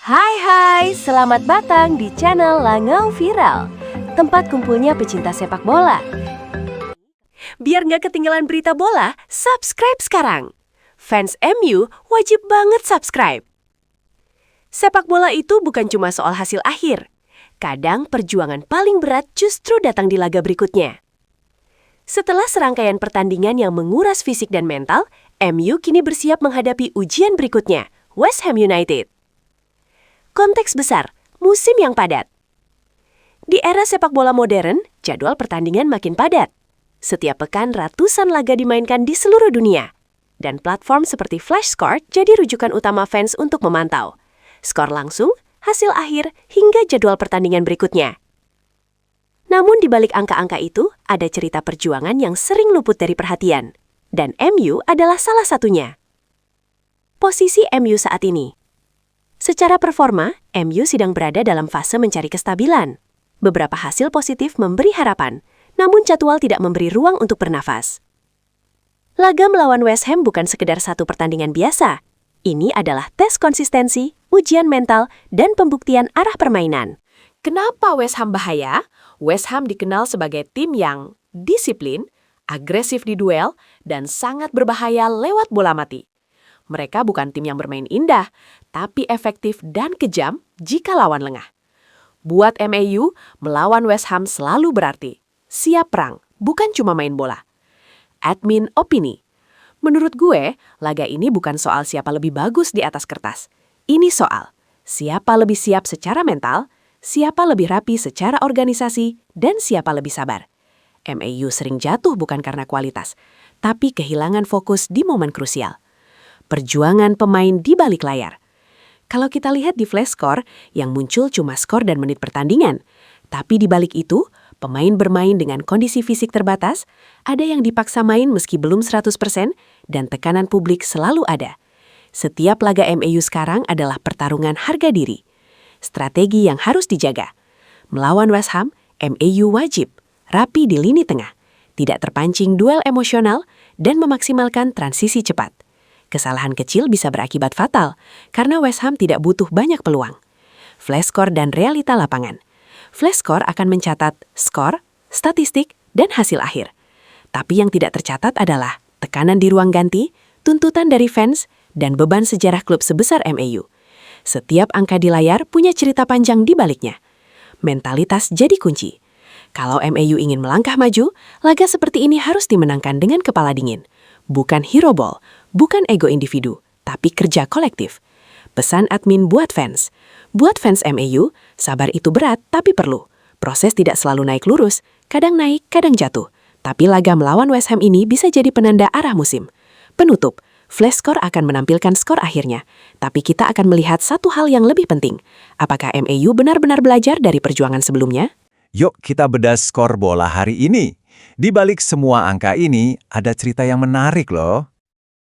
Hai, selamat datang di channel Langau Viral, tempat kumpulnya pecinta sepak bola. Biar nggak ketinggalan berita bola, subscribe sekarang. Fans MU wajib banget subscribe. Sepak bola itu bukan cuma soal hasil akhir. Kadang perjuangan paling berat justru datang di laga berikutnya. Setelah serangkaian pertandingan yang menguras fisik dan mental, MU kini bersiap menghadapi ujian berikutnya, West Ham United. Konteks besar, musim yang padat. Di era sepak bola modern, jadwal pertandingan makin padat. Setiap pekan ratusan laga dimainkan di seluruh dunia. Dan platform seperti Flashscore jadi rujukan utama fans untuk memantau. Skor langsung, hasil akhir, hingga jadwal pertandingan berikutnya. Namun di balik angka-angka itu, ada cerita perjuangan yang sering luput dari perhatian. Dan MU adalah salah satunya. Posisi MU saat ini. Secara performa, MU sedang berada dalam fase mencari kestabilan. Beberapa hasil positif memberi harapan, namun jadwal tidak memberi ruang untuk bernafas. Laga melawan West Ham bukan sekedar satu pertandingan biasa. Ini adalah tes konsistensi, ujian mental, dan pembuktian arah permainan. Kenapa West Ham bahaya? West Ham dikenal sebagai tim yang disiplin, agresif di duel, dan sangat berbahaya lewat bola mati. Mereka bukan tim yang bermain indah, tapi efektif dan kejam jika lawan lengah. Buat MU, melawan West Ham selalu berarti siap perang, bukan cuma main bola. Admin opini. Menurut gue, laga ini bukan soal siapa lebih bagus di atas kertas. Ini soal siapa lebih siap secara mental, siapa lebih rapi secara organisasi, dan siapa lebih sabar. MU sering jatuh bukan karena kualitas, tapi kehilangan fokus di momen krusial. Perjuangan pemain di balik layar. Kalau kita lihat di Flashscore, yang muncul cuma skor dan menit pertandingan. Tapi di balik itu, pemain bermain dengan kondisi fisik terbatas, ada yang dipaksa main meski belum 100%, dan tekanan publik selalu ada. Setiap laga MU sekarang adalah pertarungan harga diri. Strategi yang harus dijaga. Melawan West Ham, MU wajib rapi di lini tengah, tidak terpancing duel emosional, dan memaksimalkan transisi cepat. Kesalahan kecil bisa berakibat fatal, karena West Ham tidak butuh banyak peluang. Flashscore dan realita lapangan. Flashscore akan mencatat skor, statistik, dan hasil akhir. Tapi yang tidak tercatat adalah tekanan di ruang ganti, tuntutan dari fans, dan beban sejarah klub sebesar MU. Setiap angka di layar punya cerita panjang di baliknya. Mentalitas jadi kunci. Kalau MU ingin melangkah maju, laga seperti ini harus dimenangkan dengan kepala dingin. Bukan hero ball, bukan ego individu, tapi kerja kolektif. Pesan admin buat fans. Buat fans MU, sabar itu berat tapi perlu. Proses tidak selalu naik lurus, kadang naik, kadang jatuh. Tapi laga melawan West Ham ini bisa jadi penanda arah musim. Penutup, Flashscore akan menampilkan skor akhirnya. Tapi kita akan melihat satu hal yang lebih penting. Apakah MU benar-benar belajar dari perjuangan sebelumnya? Yuk kita bedah skor bola hari ini. Di balik semua angka ini, ada cerita yang menarik loh.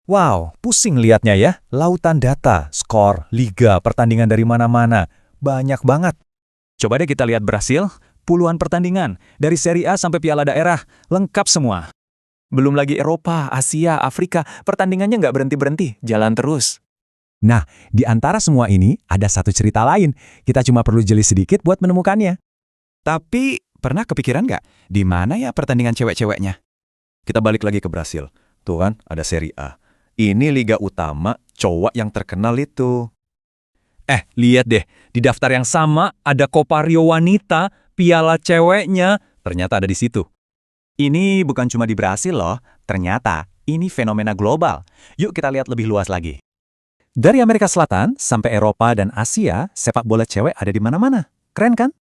Wow, pusing liatnya ya. Lautan data, skor, liga, pertandingan dari mana-mana. Banyak banget. Coba deh kita lihat Brasil, puluhan pertandingan. Dari Serie A sampai Piala Daerah, lengkap semua. Belum lagi Eropa, Asia, Afrika, pertandingannya nggak berhenti-berhenti, jalan terus. Nah, di antara semua ini, ada satu cerita lain. Kita cuma perlu jeli sedikit buat menemukannya. Tapi, pernah kepikiran nggak, di mana ya pertandingan cewek-ceweknya? Kita balik lagi ke Brasil. Tuh kan, ada Serie A. Ini liga utama cowok yang terkenal itu. Lihat deh, di daftar yang sama ada Copa Rio Wanita, piala ceweknya, ternyata ada di situ. Ini bukan cuma di Brasil loh, ternyata ini fenomena global. Yuk kita lihat lebih luas lagi. Dari Amerika Selatan sampai Eropa dan Asia, sepak bola cewek ada di mana-mana. Keren kan?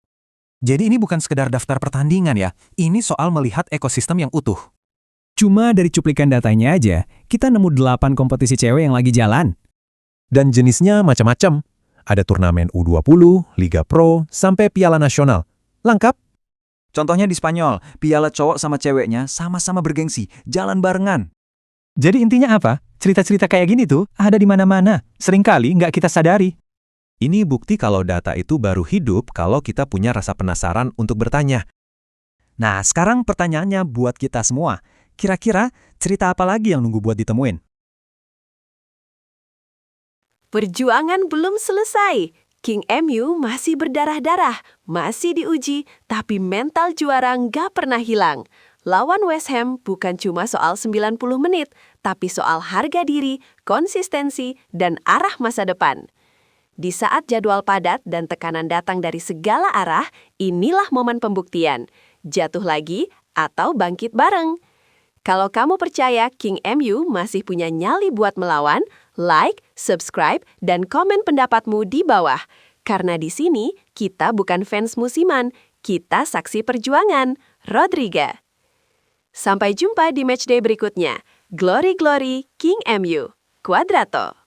Jadi ini bukan sekedar daftar pertandingan ya, ini soal melihat ekosistem yang utuh. Cuma dari cuplikan datanya aja, kita nemu 8 kompetisi cewek yang lagi jalan. Dan jenisnya macam-macam. Ada turnamen U20, Liga Pro, sampai Piala Nasional. Lengkap. Contohnya di Spanyol, piala cowok sama ceweknya sama-sama bergengsi, jalan barengan. Jadi intinya apa? Cerita-cerita kayak gini tuh ada di mana-mana. Seringkali nggak kita sadari. Ini bukti kalau data itu baru hidup kalau kita punya rasa penasaran untuk bertanya. Nah, sekarang pertanyaannya buat kita semua. Kira-kira cerita apa lagi yang nunggu buat ditemuin? Perjuangan belum selesai. King MU masih berdarah-darah, masih diuji, tapi mental juara nggak pernah hilang. Lawan West Ham bukan cuma soal 90 menit, tapi soal harga diri, konsistensi, dan arah masa depan. Di saat jadwal padat dan tekanan datang dari segala arah, inilah momen pembuktian. Jatuh lagi atau bangkit bareng. Kalau kamu percaya King MU masih punya nyali buat melawan, like, subscribe, dan komen pendapatmu di bawah. Karena di sini, kita bukan fans musiman, kita saksi perjuangan. Rodriga. Sampai jumpa di matchday berikutnya. Glory Glory King MU. Quadrato.